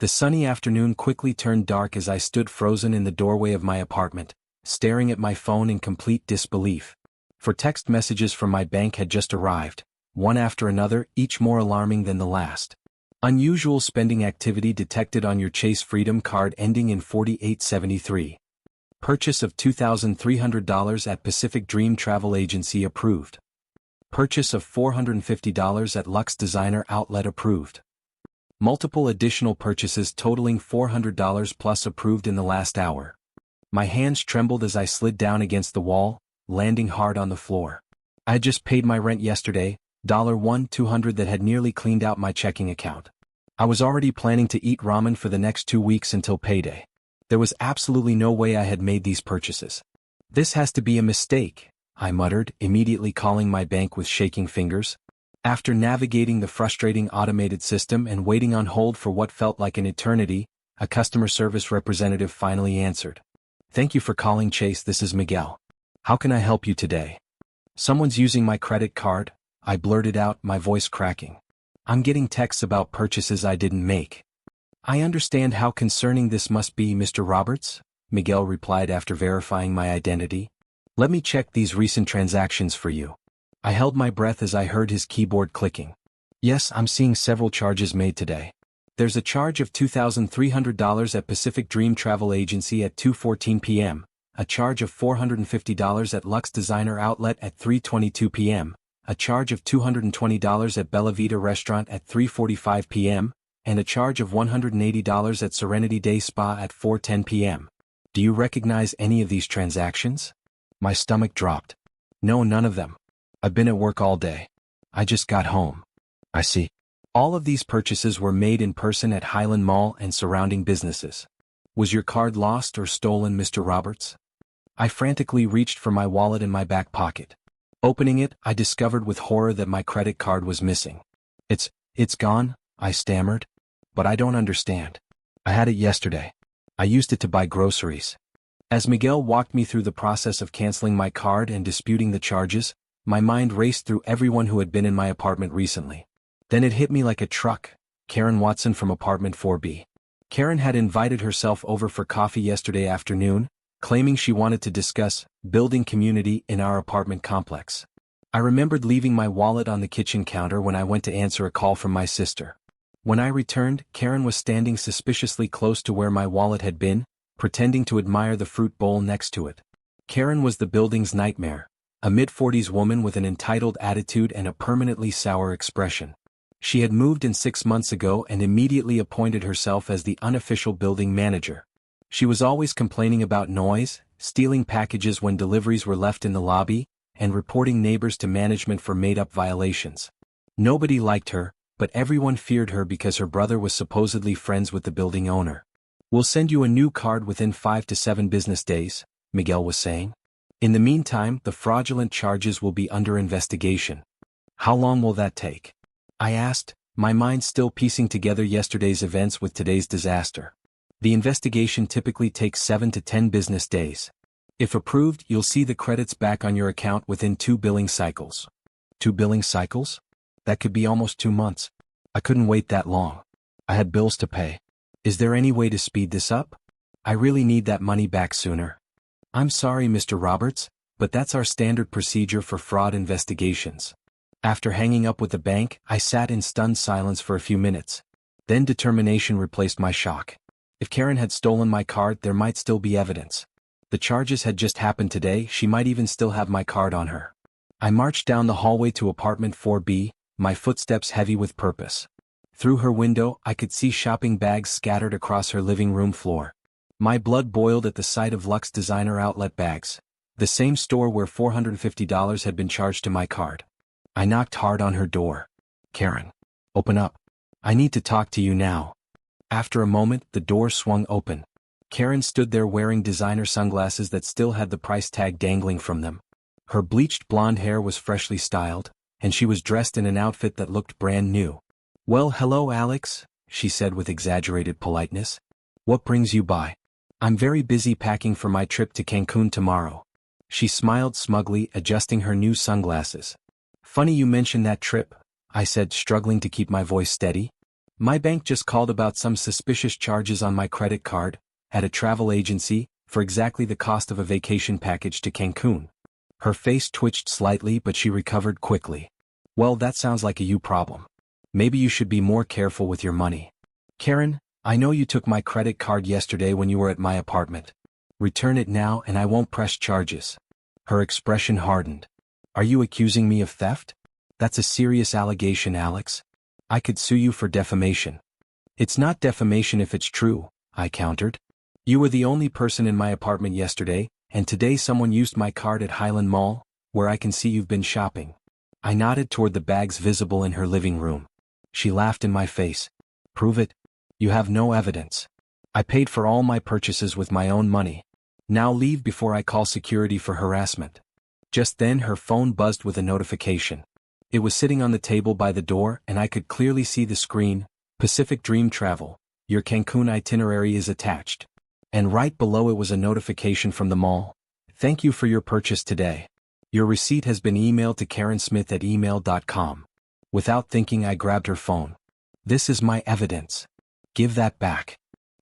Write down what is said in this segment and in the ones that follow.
The sunny afternoon quickly turned dark as I stood frozen in the doorway of my apartment, staring at my phone in complete disbelief. For text messages from my bank had just arrived, one after another, each more alarming than the last. Unusual spending activity detected on your Chase Freedom card ending in 4873. Purchase of $2,300 at Pacific Dream Travel Agency approved. Purchase of $450 at Luxe Designer Outlet approved. Multiple additional purchases totaling $400 plus approved in the last hour. My hands trembled as I slid down against the wall, landing hard on the floor. I had just paid my rent yesterday, $200 that had nearly cleaned out my checking account. I was already planning to eat ramen for the next 2 weeks until payday. There was absolutely no way I had made these purchases. This has to be a mistake, I muttered, immediately calling my bank with shaking fingers. After navigating the frustrating automated system and waiting on hold for what felt like an eternity, a customer service representative finally answered. "Thank you for calling Chase, this is Miguel. How can I help you today?" "Someone's using my credit card," I blurted out, my voice cracking. "I'm getting texts about purchases I didn't make." "I understand how concerning this must be, Mr. Roberts," Miguel replied after verifying my identity. "Let me check these recent transactions for you." I held my breath as I heard his keyboard clicking. "Yes, I'm seeing several charges made today. There's a charge of $2,300 at Pacific Dream Travel Agency at 2:14 p.m., a charge of $450 at Luxe Designer Outlet at 3:22 p.m., a charge of $220 at Bella Vita Restaurant at 3:45 p.m., and a charge of $180 at Serenity Day Spa at 4:10 p.m. Do you recognize any of these transactions?" My stomach dropped. "No, none of them. I've been at work all day. I just got home." "I see. All of these purchases were made in person at Highland Mall and surrounding businesses. Was your card lost or stolen, Mr. Roberts?" I frantically reached for my wallet in my back pocket. Opening it, I discovered with horror that my credit card was missing. It's gone," I stammered. "But I don't understand. I had it yesterday. I used it to buy groceries." As Miguel walked me through the process of canceling my card and disputing the charges, my mind raced through everyone who had been in my apartment recently. Then it hit me like a truck: Karen Watson from apartment 4B. Karen had invited herself over for coffee yesterday afternoon, claiming she wanted to discuss building community in our apartment complex. I remembered leaving my wallet on the kitchen counter when I went to answer a call from my sister. When I returned, Karen was standing suspiciously close to where my wallet had been, pretending to admire the fruit bowl next to it. Karen was the building's nightmare, a mid-40s woman with an entitled attitude and a permanently sour expression. She had moved in 6 months ago and immediately appointed herself as the unofficial building manager. She was always complaining about noise, stealing packages when deliveries were left in the lobby, and reporting neighbors to management for made-up violations. Nobody liked her, but everyone feared her because her brother was supposedly friends with the building owner. "We'll send you a new card within 5 to 7 business days, Miguel was saying. "In the meantime, the fraudulent charges will be under investigation." "How long will that take?" I asked, my mind still piecing together yesterday's events with today's disaster. "The investigation typically takes 7 to 10 business days. If approved, you'll see the credits back on your account within 2 billing cycles." 2 billing cycles? That could be almost 2 months. I couldn't wait that long. I had bills to pay. "Is there any way to speed this up? I really need that money back sooner." "I'm sorry, Mr. Roberts, but that's our standard procedure for fraud investigations." After hanging up with the bank, I sat in stunned silence for a few minutes. Then determination replaced my shock. If Karen had stolen my card, there might still be evidence. The charges had just happened today, she might even still have my card on her. I marched down the hallway to apartment 4B, my footsteps heavy with purpose. Through her window, I could see shopping bags scattered across her living room floor. My blood boiled at the sight of Luxe Designer Outlet bags, the same store where $450 had been charged to my card. I knocked hard on her door. "Karen, open up. I need to talk to you now." After a moment, the door swung open. Karen stood there wearing designer sunglasses that still had the price tag dangling from them. Her bleached blonde hair was freshly styled, and she was dressed in an outfit that looked brand new. "Well, hello, Alex," she said with exaggerated politeness. "What brings you by?" "I'm very busy packing for my trip to Cancun tomorrow." She smiled smugly, adjusting her new sunglasses. "Funny you mention that trip," I said, struggling to keep my voice steady. My bank just called about some suspicious charges on my credit card, at a travel agency, for exactly the cost of a vacation package to Cancun. Her face twitched slightly but she recovered quickly. Well, that sounds like a you problem. Maybe you should be more careful with your money. Karen, I know you took my credit card yesterday when you were at my apartment. Return it now and I won't press charges. Her expression hardened. Are you accusing me of theft? That's a serious allegation, Alex. I could sue you for defamation. It's not defamation if it's true, I countered. You were the only person in my apartment yesterday, and today someone used my card at Highland Mall, where I can see you've been shopping. I nodded toward the bags visible in her living room. She laughed in my face. Prove it. You have no evidence. I paid for all my purchases with my own money. Now leave before I call security for harassment. Just then her phone buzzed with a notification. It was sitting on the table by the door and I could clearly see the screen. Pacific Dream Travel. Your Cancun itinerary is attached. And right below it was a notification from the mall. Thank you for your purchase today. Your receipt has been emailed to karensmith@email.com. Without thinking I grabbed her phone. This is my evidence. Give that back.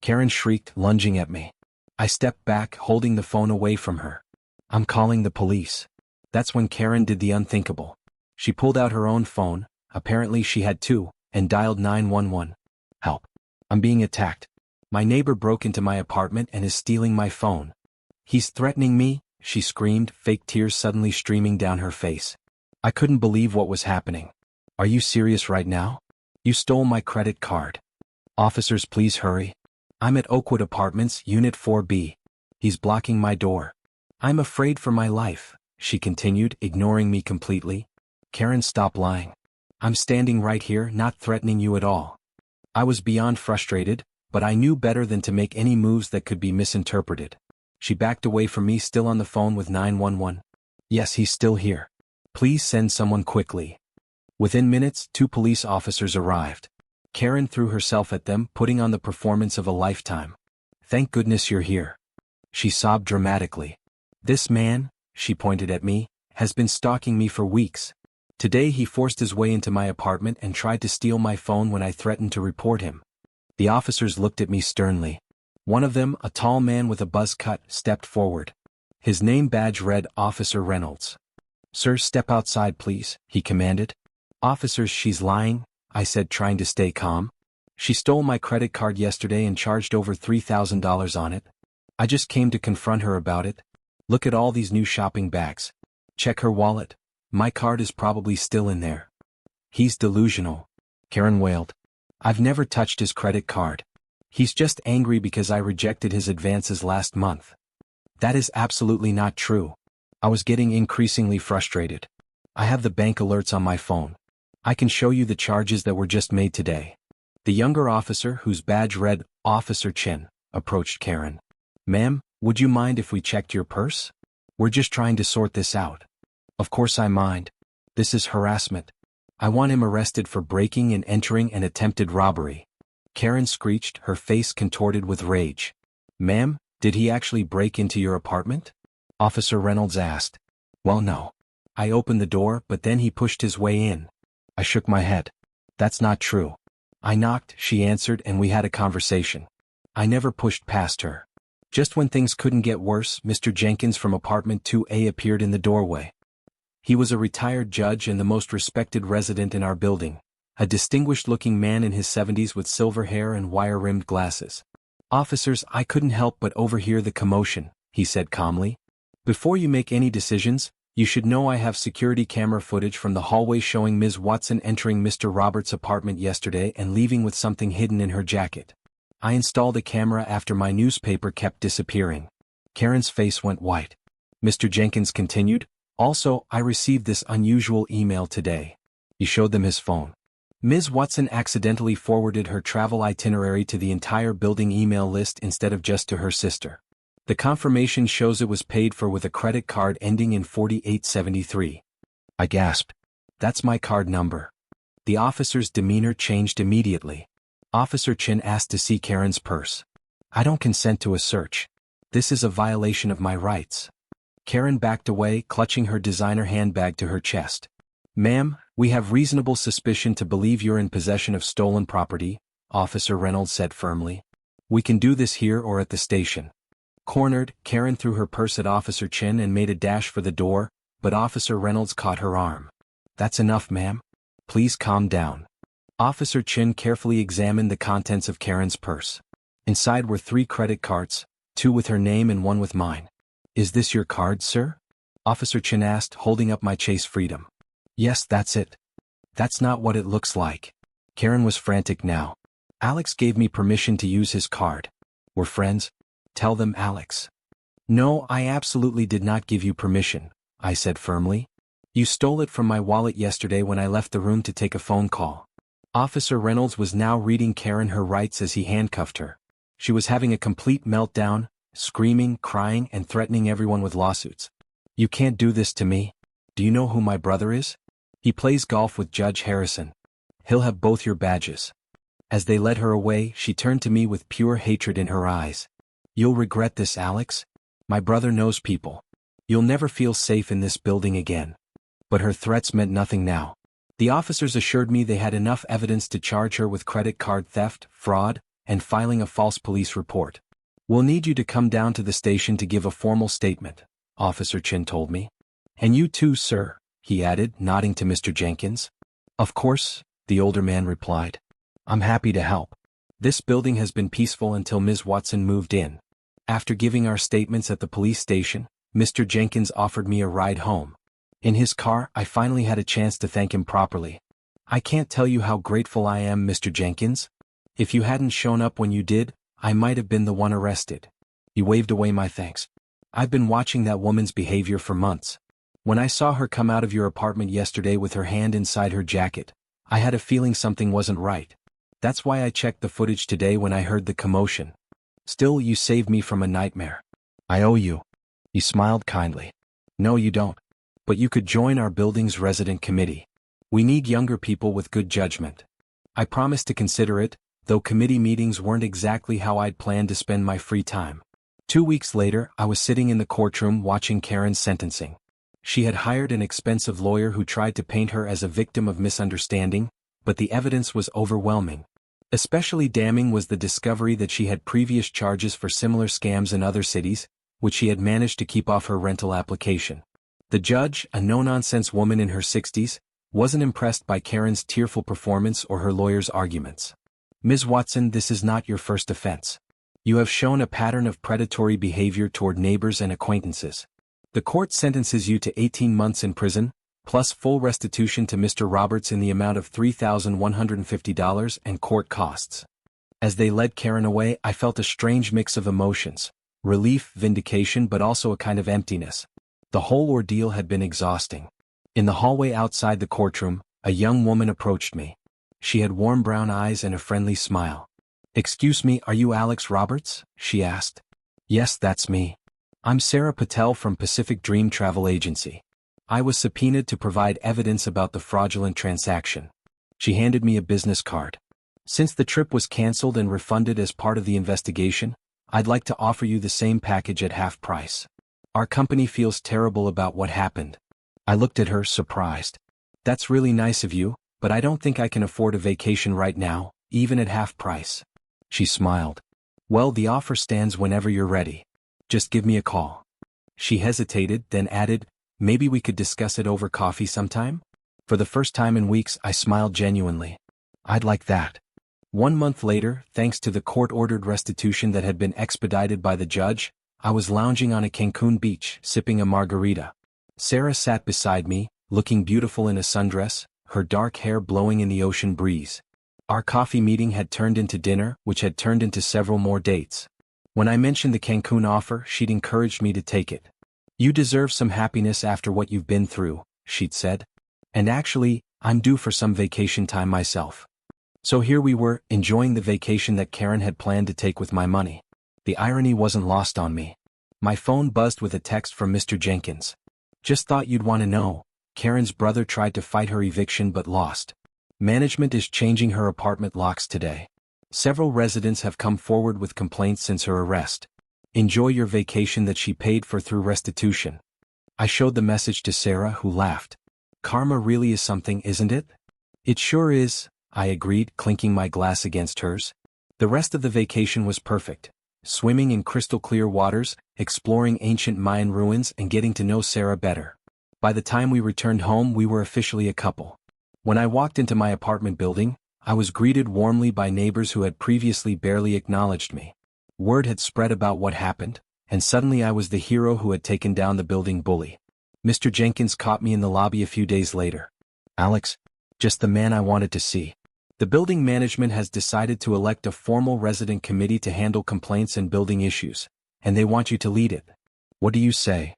Karen shrieked, lunging at me. I stepped back, holding the phone away from her. I'm calling the police. That's when Karen did the unthinkable. She pulled out her own phone, apparently she had two, and dialed 911. Help. I'm being attacked. My neighbor broke into my apartment and is stealing my phone. He's threatening me, she screamed, fake tears suddenly streaming down her face. I couldn't believe what was happening. Are you serious right now? You stole my credit card. Officers, please hurry. I'm at Oakwood Apartments, Unit 4B. He's blocking my door. I'm afraid for my life, she continued, ignoring me completely. Karen, stop lying. I'm standing right here, not threatening you at all. I was beyond frustrated, but I knew better than to make any moves that could be misinterpreted. She backed away from me, still on the phone with 911. Yes, he's still here. Please send someone quickly. Within minutes, 2 police officers arrived. Karen threw herself at them, putting on the performance of a lifetime. Thank goodness you're here. She sobbed dramatically. This man, she pointed at me, has been stalking me for weeks. Today he forced his way into my apartment and tried to steal my phone when I threatened to report him. The officers looked at me sternly. One of them, a tall man with a buzz cut, stepped forward. His name badge read Officer Reynolds. Sir, step outside please, he commanded. Officers, she's lying, I said, trying to stay calm. She stole my credit card yesterday and charged over $3,000 on it. I just came to confront her about it. Look at all these new shopping bags. Check her wallet. My card is probably still in there. He's delusional, Karen wailed. I've never touched his credit card. He's just angry because I rejected his advances last month. That is absolutely not true. I was getting increasingly frustrated. I have the bank alerts on my phone. I can show you the charges that were just made today. The younger officer, whose badge read Officer Chin, approached Karen. Ma'am, would you mind if we checked your purse? We're just trying to sort this out. Of course I mind. This is harassment. I want him arrested for breaking and entering and attempted robbery. Karen screeched, her face contorted with rage. Ma'am, did he actually break into your apartment? Officer Reynolds asked. Well, no. I opened the door, but then he pushed his way in. I shook my head. That's not true. I knocked, she answered, and we had a conversation. I never pushed past her. Just when things couldn't get worse, Mr. Jenkins from apartment 2A appeared in the doorway. He was a retired judge and the most respected resident in our building, a distinguished-looking man in his 70s with silver hair and wire-rimmed glasses. Officers, I couldn't help but overhear the commotion, he said calmly. Before you make any decisions, you should know I have security camera footage from the hallway showing Ms. Watson entering Mr. Roberts' apartment yesterday and leaving with something hidden in her jacket. I installed a camera after my newspaper kept disappearing. Karen's face went white. Mr. Jenkins continued, also, I received this unusual email today. He showed them his phone. Ms. Watson accidentally forwarded her travel itinerary to the entire building email list instead of just to her sister. The confirmation shows it was paid for with a credit card ending in 4873. I gasped. That's my card number. The officer's demeanor changed immediately. Officer Chin asked to see Karen's purse. I don't consent to a search. This is a violation of my rights. Karen backed away, clutching her designer handbag to her chest. Ma'am, We have reasonable suspicion to believe you're in possession of stolen property, Officer Reynolds said firmly. We can do this here or at the station. Cornered, Karen threw her purse at Officer Chin and made a dash for the door, but Officer Reynolds caught her arm. That's enough, ma'am. Please calm down. Officer Chin carefully examined the contents of Karen's purse. Inside were 3 credit cards, 2 with her name and 1 with mine. Is this your card, sir? Officer Chin asked, holding up my Chase Freedom. Yes, that's it. That's not what it looks like. Karen was frantic now. Alex gave me permission to use his card. We're friends. Tell them, Alex. No, I absolutely did not give you permission, I said firmly. You stole it from my wallet yesterday when I left the room to take a phone call. Officer Reynolds was now reading Karen her rights as he handcuffed her. She was having a complete meltdown, screaming, crying, and threatening everyone with lawsuits. You can't do this to me. Do you know who my brother is? He plays golf with Judge Harrison. He'll have both your badges. As they led her away, she turned to me with pure hatred in her eyes. You'll regret this, Alex. My brother knows people. You'll never feel safe in this building again. But her threats meant nothing now. The officers assured me they had enough evidence to charge her with credit card theft, fraud, and filing a false police report. We'll need you to come down to the station to give a formal statement, Officer Chin told me. And you too, sir, he added, nodding to Mr. Jenkins. Of course, the older man replied. I'm happy to help. This building has been peaceful until Ms. Watson moved in. After giving our statements at the police station, Mr. Jenkins offered me a ride home. In his car, I finally had a chance to thank him properly. I can't tell you how grateful I am, Mr. Jenkins. If you hadn't shown up when you did, I might have been the one arrested. He waved away my thanks. I've been watching that woman's behavior for months. When I saw her come out of your apartment yesterday with her hand inside her jacket, I had a feeling something wasn't right. That's why I checked the footage today when I heard the commotion. Still, you saved me from a nightmare. I owe you. He smiled kindly. No, you don't. But you could join our building's resident committee. We need younger people with good judgment. I promised to consider it, though committee meetings weren't exactly how I'd planned to spend my free time. 2 weeks later, I was sitting in the courtroom watching Karen's sentencing. She had hired an expensive lawyer who tried to paint her as a victim of misunderstanding, but the evidence was overwhelming. Especially damning was the discovery that she had previous charges for similar scams in other cities, which she had managed to keep off her rental application. The judge, a no-nonsense woman in her 60s, wasn't impressed by Karen's tearful performance or her lawyer's arguments. Ms. Watson, this is not your first offense. You have shown a pattern of predatory behavior toward neighbors and acquaintances. The court sentences you to 18 months in prison, plus full restitution to Mr. Roberts in the amount of $3,150 and court costs. As they led Karen away, I felt a strange mix of emotions, relief, vindication, but also a kind of emptiness. The whole ordeal had been exhausting. In the hallway outside the courtroom, a young woman approached me. She had warm brown eyes and a friendly smile. Excuse me, are you Alex Roberts? She asked. Yes, that's me. I'm Sarah Patel from Pacific Dream Travel Agency. I was subpoenaed to provide evidence about the fraudulent transaction. She handed me a business card. Since the trip was canceled and refunded as part of the investigation, I'd like to offer you the same package at half price. Our company feels terrible about what happened. I looked at her, surprised. That's really nice of you, but I don't think I can afford a vacation right now, even at half price. She smiled. Well, the offer stands whenever you're ready. Just give me a call. She hesitated, then added, maybe we could discuss it over coffee sometime? For the first time in weeks, I smiled genuinely. I'd like that. 1 month later, thanks to the court-ordered restitution that had been expedited by the judge, I was lounging on a Cancun beach, sipping a margarita. Sarah sat beside me, looking beautiful in a sundress, her dark hair blowing in the ocean breeze. Our coffee meeting had turned into dinner, which had turned into several more dates. When I mentioned the Cancun offer, she'd encouraged me to take it. You deserve some happiness after what you've been through, she'd said. And actually, I'm due for some vacation time myself. So here we were, enjoying the vacation that Karen had planned to take with my money. The irony wasn't lost on me. My phone buzzed with a text from Mr. Jenkins. Just thought you'd want to know. Karen's brother tried to fight her eviction but lost. Management is changing her apartment locks today. Several residents have come forward with complaints since her arrest. Enjoy your vacation that she paid for through restitution. I showed the message to Sarah, who laughed. Karma really is something, isn't it? It sure is, I agreed, clinking my glass against hers. The rest of the vacation was perfect. Swimming in crystal-clear waters, exploring ancient Mayan ruins and getting to know Sarah better. By the time we returned home we were officially a couple. When I walked into my apartment building, I was greeted warmly by neighbors who had previously barely acknowledged me. Word had spread about what happened, and suddenly I was the hero who had taken down the building bully. Mr. Jenkins caught me in the lobby a few days later. Alex, just the man I wanted to see. The building management has decided to elect a formal resident committee to handle complaints and building issues, and they want you to lead it. What do you say?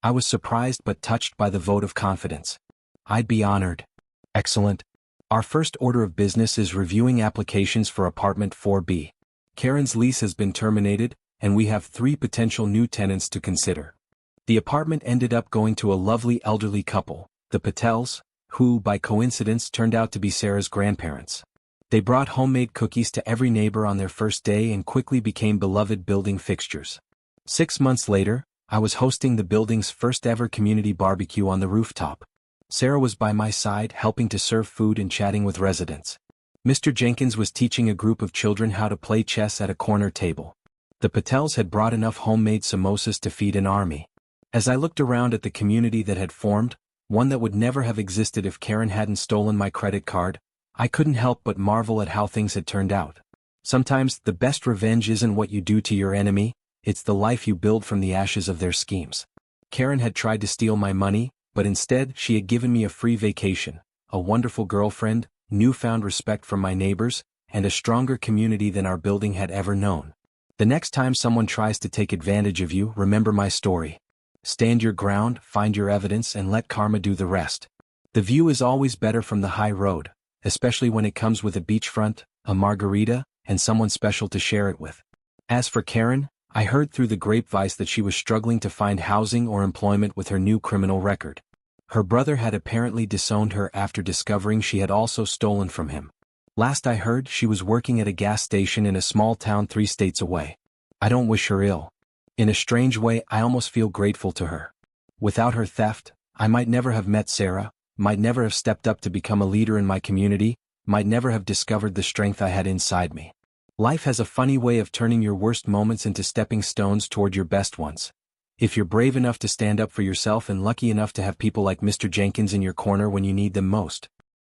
I was surprised but touched by the vote of confidence. I'd be honored. Excellent. Our first order of business is reviewing applications for apartment 4B. Karen's lease has been terminated, and we have 3 potential new tenants to consider. The apartment ended up going to a lovely elderly couple, the Patels, who, by coincidence, turned out to be Sarah's grandparents. They brought homemade cookies to every neighbor on their first day and quickly became beloved building fixtures. 6 months later, I was hosting the building's first ever community barbecue on the rooftop. Sarah was by my side helping to serve food and chatting with residents. Mr. Jenkins was teaching a group of children how to play chess at a corner table. The Patels had brought enough homemade samosas to feed an army. As I looked around at the community that had formed, one that would never have existed if Karen hadn't stolen my credit card, I couldn't help but marvel at how things had turned out. Sometimes, the best revenge isn't what you do to your enemy, it's the life you build from the ashes of their schemes. Karen had tried to steal my money, but instead she had given me a free vacation, a wonderful girlfriend, newfound respect from my neighbors, and a stronger community than our building had ever known. The next time someone tries to take advantage of you, remember my story. Stand your ground, find your evidence, and let karma do the rest. The view is always better from the high road, especially when it comes with a beachfront, a margarita, and someone special to share it with. As for Karen, I heard through the grapevine that she was struggling to find housing or employment with her new criminal record. Her brother had apparently disowned her after discovering she had also stolen from him. Last I heard, she was working at a gas station in a small town 3 states away. I don't wish her ill. In a strange way, I almost feel grateful to her. Without her theft, I might never have met Sarah, might never have stepped up to become a leader in my community, might never have discovered the strength I had inside me. Life has a funny way of turning your worst moments into stepping stones toward your best ones. If you're brave enough to stand up for yourself and lucky enough to have people like Mr. Jenkins in your corner when you need them most.